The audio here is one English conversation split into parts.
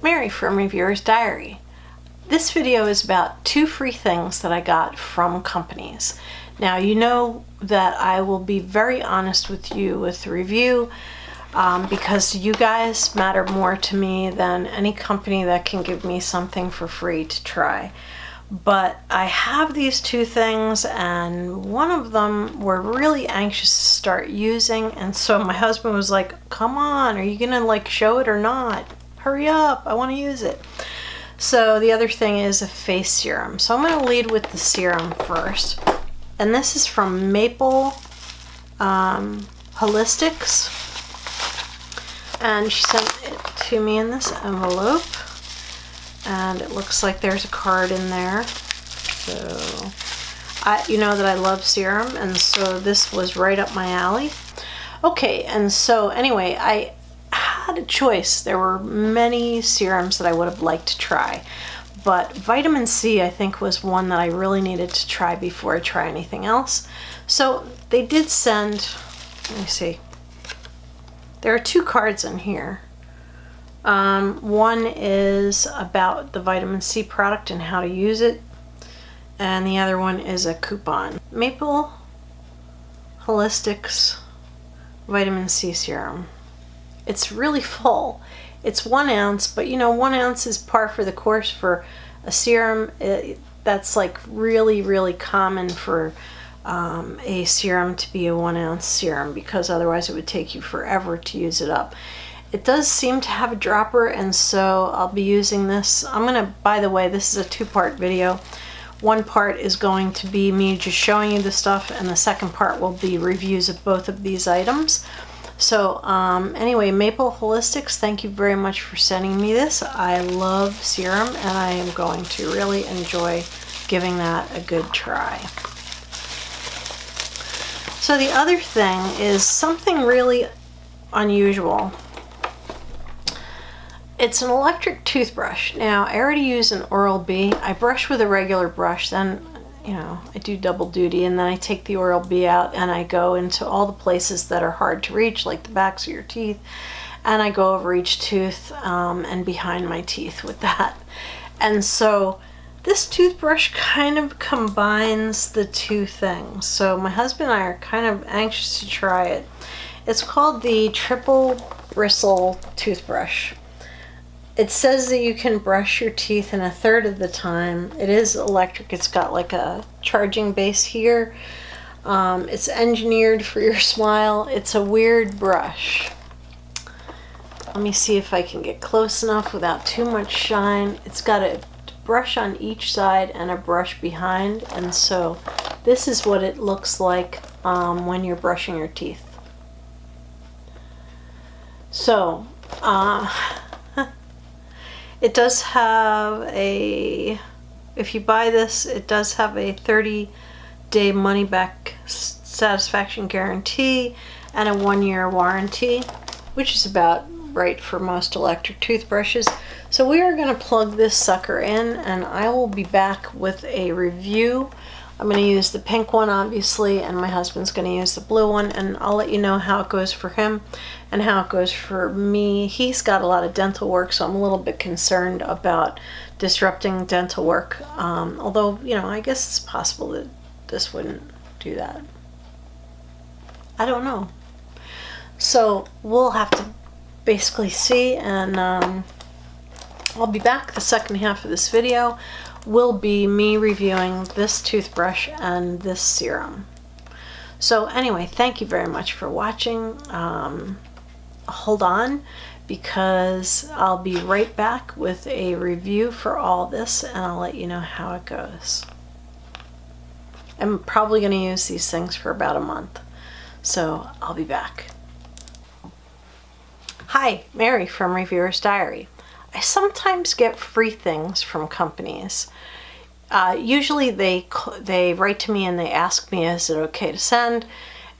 Mary from Reviewer's Diary. This video is about 2 free things that I got from companies. Now you know that I will be very honest with you with the review because you guys matter more to me than any company that can give me something for free to try. But I have these 2 things, and one of them we're really anxious to start using, and so my husband was like, come on, are you gonna like show it or not? Hurry up, I want to use it. So the other thing is a face serum. So I'm going to lead with the serum first, and this is from Maple Holistics, and she sent it to me in this envelope. And it looks like there's a card in there. So, you know that I love serum, and so this was right up my alley. Okay, and so anyway, I had a choice. There were many serums that I would have liked to try, but vitamin C I think was one that I really needed to try before I try anything else. So they did send, let me see, there are 2 cards in here. One is about the vitamin C product and how to use it, and the other one is a coupon. Maple Holistics vitamin C serum. It's really full. It's 1 ounce, but you know, 1 ounce is par for the course for a serum. That's like really common for a serum to be a 1 ounce serum, because otherwise it would take you forever to use it up. It does seem to have a dropper, and so I'll be using this. I'm gonna, by the way, this is a 2-part video. One part is going to be me just showing you the stuff, and the second part will be reviews of both of these items. So anyway, Maple Holistics, thank you very much for sending me this. I love serum, and I am going to really enjoy giving that a good try. So the other thing is something really unusual. It's an electric toothbrush. Now, I already use an Oral-B. I brush with a regular brush, then, you know, I do double duty, and then I take the Oral-B out and I go into all the places that are hard to reach, like the backs of your teeth, and I go over each tooth and behind my teeth with that. And so this toothbrush kind of combines the 2 things. So my husband and I are kind of anxious to try it. It's called the Triple Bristle toothbrush. It says that you can brush your teeth in 1/3 of the time. It is electric. It's got like a charging base here. It's engineered for your smile. It's a weird brush. Let me see if I can get close enough without too much shine. It's got a brush on each side and a brush behind, and so this is what it looks like when you're brushing your teeth. So it does have a, if you buy this, it does have a 30-day money-back satisfaction guarantee and a 1-year warranty, which is about right for most electric toothbrushes. So we are going to plug this sucker in, and I will be back with a review. I'm going to use the pink one, obviously, and my husband's going to use the blue one, and I'll let you know how it goes for him and how it goes for me. He's got a lot of dental work, so I'm a little bit concerned about disrupting dental work, although, you know, I guess it's possible that this wouldn't do that. I don't know. So we'll have to basically see, and I'll be back. The second half of this video will be me reviewing this toothbrush and this serum. So anyway, thank you very much for watching. Hold on, because I'll be right back with a review for all this, and I'll let you know how it goes. I'm probably going to use these things for about a month, so I'll be back. Hi, Mary from Reviewer's Diary. I sometimes get free things from companies. Usually they write to me and they ask me, is it okay to send?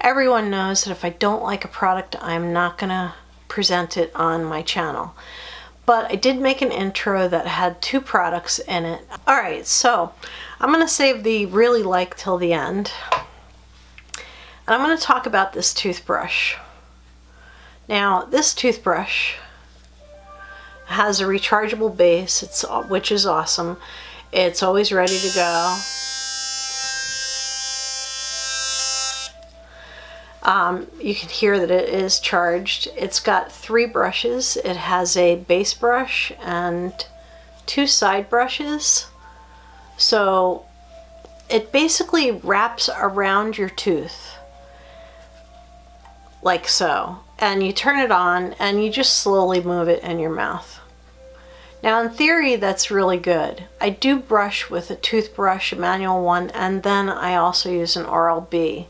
Everyone knows that if I don't like a product, I'm not gonna present it on my channel. But I did make an intro that had 2 products in it. Alright, so I'm gonna save the really like till the end. And I'm gonna talk about this toothbrush. Now, this toothbrush has a rechargeable base, which is awesome. It's always ready to go. You can hear that it is charged. It's got 3 brushes. It has a base brush and 2 side brushes. So it basically wraps around your tooth like so. And you turn it on and you just slowly move it in your mouth. Now in theory that's really good. I do brush with a toothbrush, a manual one, and then I also use an Oral-B.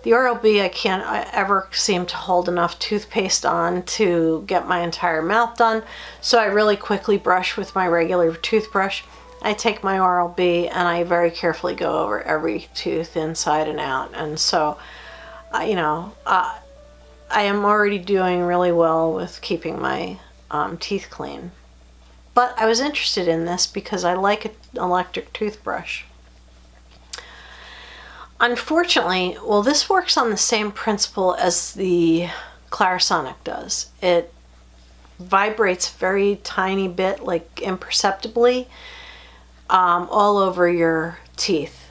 The Oral-B I can't ever seem to hold enough toothpaste on to get my entire mouth done, so I really quickly brush with my regular toothbrush. I take my Oral-B and I very carefully go over every tooth inside and out, and so you know, I am already doing really well with keeping my teeth clean. But I was interested in this because I like an electric toothbrush. Unfortunately, well, this works on the same principle as the Clarisonic does. It vibrates very tiny bit, like imperceptibly, all over your teeth.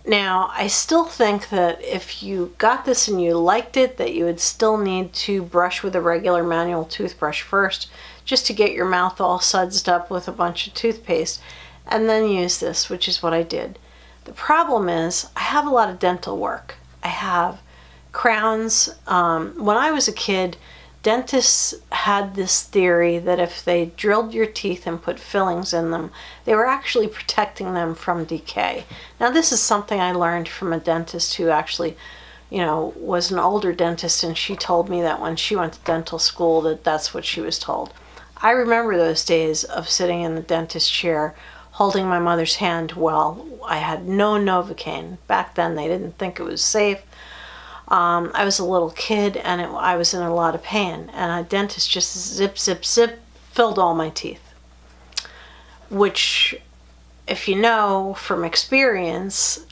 Now, I still think that if you got this and you liked it, that you would still need to brush with a regular manual toothbrush first, just to get your mouth all sudsed up with a bunch of toothpaste, and then use this, which is what I did. The problem is I have a lot of dental work. I have crowns. When I was a kid, dentists had this theory that if they drilled your teeth and put fillings in them, they were actually protecting them from decay. Now this is something I learned from a dentist who actually, you know, was an older dentist, and she told me that when she went to dental school that that's what she was told. I remember those days of sitting in the dentist chair holding my mother's hand while I had no Novocaine. Back then they didn't think it was safe. I was a little kid and I was in a lot of pain, and a dentist just zip, zip, zip filled all my teeth. Which, if you know from experience,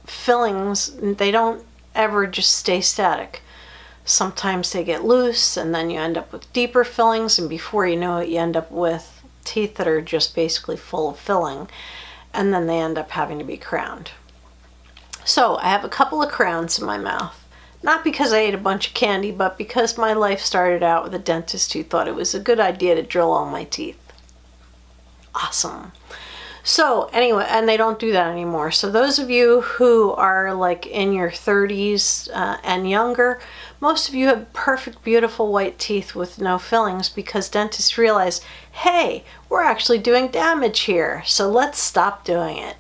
fillings, they don't ever just stay static. Sometimes they get loose and then you end up with deeper fillings, and before you know it you end up with teeth that are just basically full of filling, and then they end up having to be crowned. So I have a couple of crowns in my mouth, not because I ate a bunch of candy, but because my life started out with a dentist who thought it was a good idea to drill all my teeth. Awesome. So anyway, and they don't do that anymore. So those of you who are like in your 30s and younger, most of you have perfect, beautiful white teeth with no fillings, because dentists realize, hey, we're actually doing damage here, so let's stop doing it.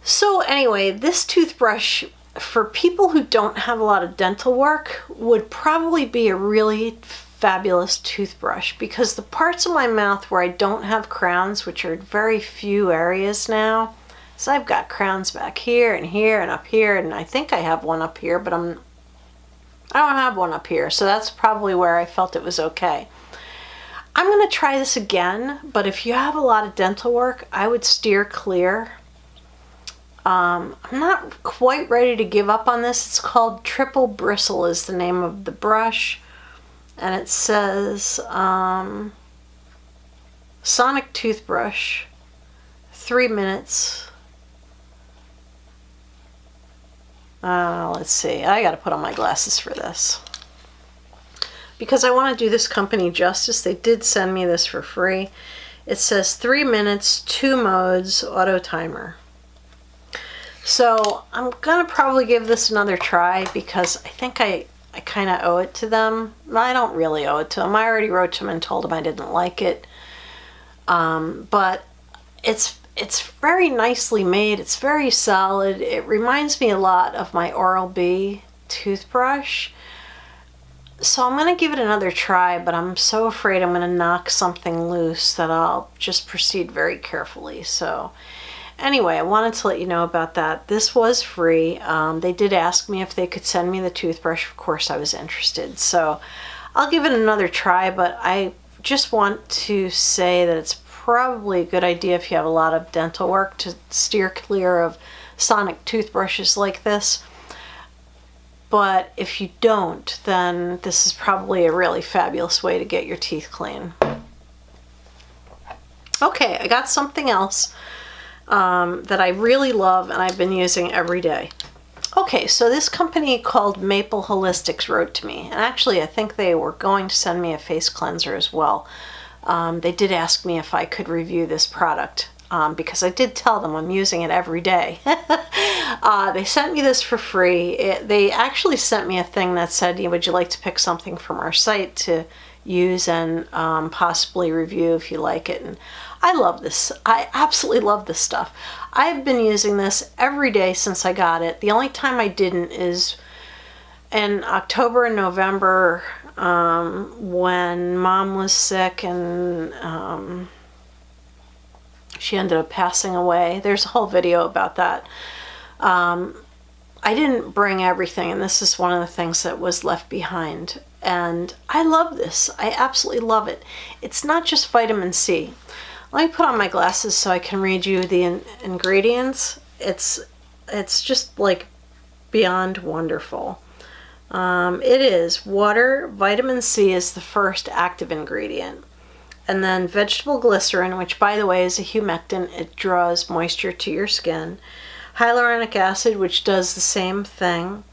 So anyway, this toothbrush, for people who don't have a lot of dental work, would probably be a really fabulous toothbrush, because the parts of my mouth where I don't have crowns, which are very few areas now, so I've got crowns back here and up here, and I think I have one up here, but I don't have one up here, so that's probably where I felt it was okay. I'm going to try this again, but if you have a lot of dental work, I would steer clear. I'm not quite ready to give up on this. It's called Triple Bristle is the name of the brush. And it says Sonic toothbrush, 3 minutes. Let's see, I gotta put on my glasses for this, because I want to do this company justice. They did send me this for free. It says 3 minutes, 2 modes, auto timer. So I'm gonna probably give this another try, because I think I kind of owe it to them. I don't really owe it to them. I already wrote to them and told them I didn't like it. But it's very nicely made. It's very solid. It reminds me a lot of my Oral-B toothbrush. So I'm going to give it another try, but I'm so afraid I'm going to knock something loose that I'll just proceed very carefully. So anyway, I wanted to let you know about that. This was free. They did ask me if they could send me the toothbrush. Of course, I was interested. So I'll give it another try, but I just want to say that it's probably a good idea if you have a lot of dental work to steer clear of Sonic toothbrushes like this. But if you don't, then this is probably a really fabulous way to get your teeth clean. Okay, I got something else that I really love and I've been using every day. Okay, so this company called Maple Holistics wrote to me, and actually I think they were going to send me a face cleanser as well. They did ask me if I could review this product because I did tell them I'm using it every day. They sent me this for free. They actually sent me a thing that said, would you like to pick something from our site to use and possibly review if you like it. And I love this. I absolutely love this stuff. I've been using this every day since I got it. The only time I didn't is in October and November when Mom was sick and she ended up passing away. There's a whole video about that. I didn't bring everything, and this is one of the things that was left behind. And I love this. I absolutely love it. It's not just vitamin C. Let me put on my glasses so I can read you the ingredients. It's just like beyond wonderful. It is water. Vitamin C is the first active ingredient. And then vegetable glycerin, which by the way is a humectant. It draws moisture to your skin. Hyaluronic acid, which does the same thing.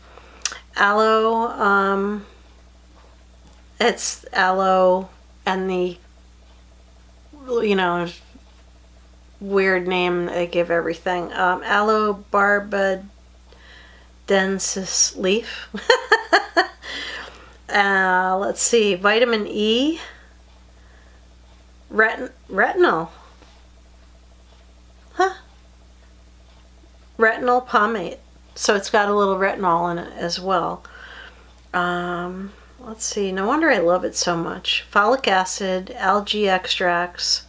Aloe, it's aloe and the, weird name they give everything. Aloe barbadensis leaf. Let's see, vitamin E. Retinol. Huh. Retinol pomade. So it's got a little retinol in it as well. Let's see. No wonder I love it so much. Folic acid, algae extracts,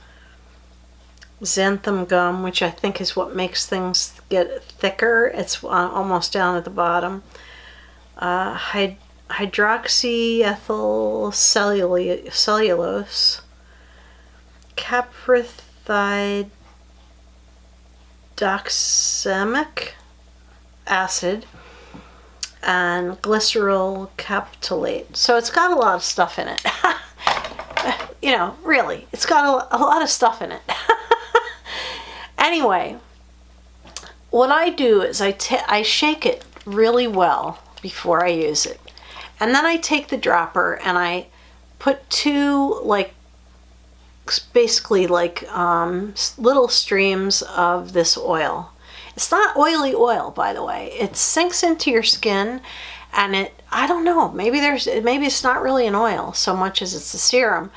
xanthan gum, which I think is what makes things get thicker. It's almost down at the bottom. Hydroxyethyl cellulose, caprothidoxamic acid, and glycerol captolate. So it's got a lot of stuff in it. Really, it's got a lot of stuff in it. Anyway, what I do is I shake it really well before I use it. And then I take the dropper and I put two, basically little streams of this oil. It's not oily oil, by the way. It sinks into your skin, and I don't know, maybe it's not really an oil so much as it's a serum,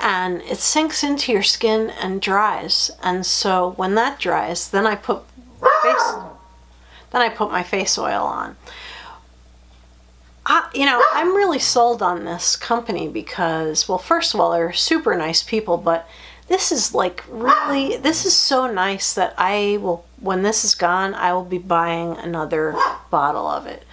and it sinks into your skin and dries. And so when that dries, then I put my face oil on. I'm really sold on this company because, well, first of all, they're super nice people, but this is this is so nice that when this is gone, I will be buying another bottle of it.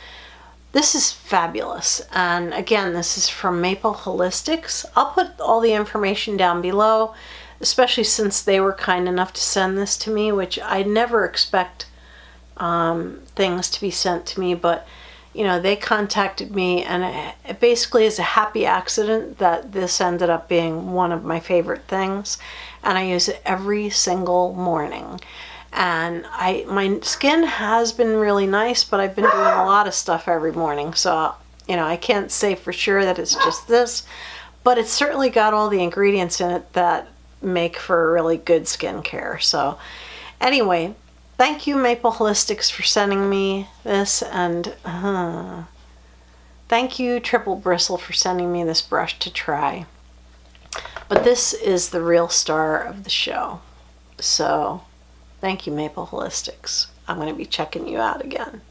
This is fabulous. And again, this is from Maple Holistics. I'll put all the information down below, especially since they were kind enough to send this to me, which I never expect things to be sent to me, but they contacted me, and it basically is a happy accident that this ended up being one of my favorite things, and I use it every single morning. And my skin has been really nice, but I've been doing a lot of stuff every morning, so I can't say for sure that it's just this, but it's certainly got all the ingredients in it that make for really good skincare. So anyway, thank you, Maple Holistics, for sending me this, and thank you, Triple Bristle, for sending me this brush to try. But this is the real star of the show. So thank you, Maple Holistics. I'm going to be checking you out again.